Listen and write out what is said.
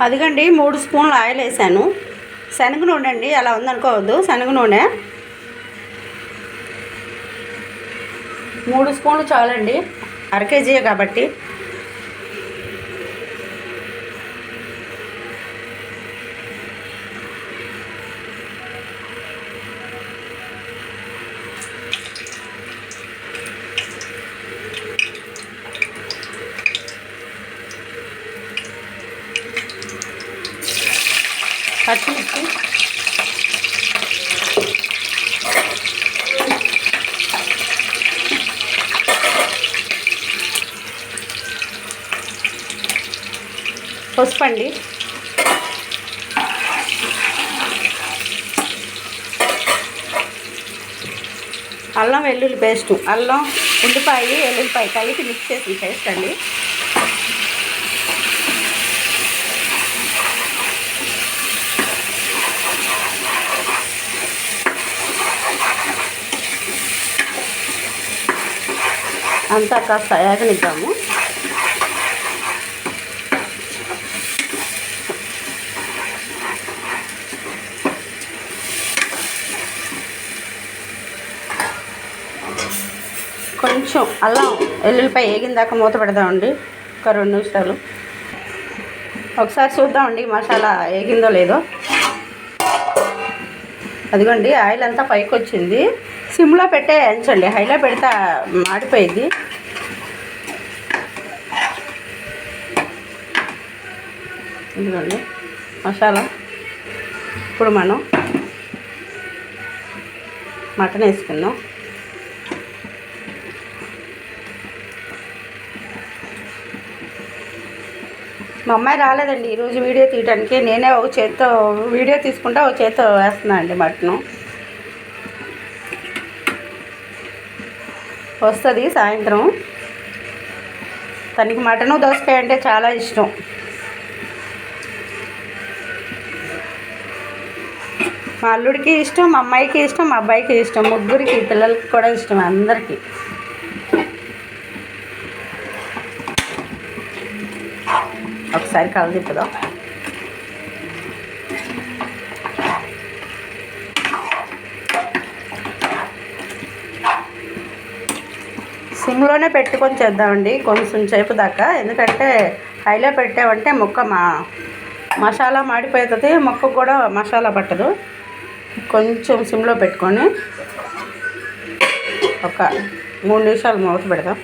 అదిగండి 3 స్పూన్లు ఆయిల్ వేసాను. శనగ నూనె అండి, అలా ఉందనుకోవద్దు. శనగ నూనె 3 స్పూన్లు చాలండి, అర కేజీ కాబట్టి. పచ్చిమిర్చి, పసుపండి, అల్లం వెల్లుల్లి పేస్టు, అల్లం ఉల్లిపాయ వెల్లుల్లిపాయ కలిపి మిక్స్ చేసిన పేస్ట్ అండి. అంతా కాస్త వేగనిద్దాము. కొంచెం అల్లం వెల్లుల్లిపాయ వేగిందాక మూత పెడదామండి, ఒక 2 నిమిషాలు. ఒకసారి చూద్దామండి మసాలా వేగిందో లేదో. అదిగోండి ఆయిల్ అంతా పైకి వచ్చింది. సిమ్లో పెట్టే ఎంచండి, హైలో పెడితే మాడిపోయింది. ఇదిగోండి మసాలా. ఇప్పుడు మనం మటన్ వేసుకుందాం. మా అమ్మాయి రాలేదండి ఈరోజు వీడియో తీయడానికి. నేనే ఒక చేత్తో వీడియో తీసుకుంటా, ఒక చేత్తో వేస్తున్నా అండి మటను. వస్తుంది సాయంత్రం. తనకి మటను దోసకాయ అంటే చాలా ఇష్టం. మా అల్లుడికి ఇష్టం, మా అమ్మాయికి ఇష్టం, మా అబ్బాయికి ఇష్టం, ముగ్గురికి పిల్లలకి కూడా ఇష్టం, అందరికీ. ఒకసారి కలదిప్పుదాం. సిమ్లోనే పెట్టుకొని చేద్దామండి కొంచెం సేపు దాకా. ఎందుకంటే హైలో పెట్టామంటే ముక్క మసాలా మాడిపోతుంది, ముక్క కూడా మసాలా పట్టదు. కొంచెం సిమ్లో పెట్టుకొని ఒక 3 నిమిషాలు మూత పెడదాం.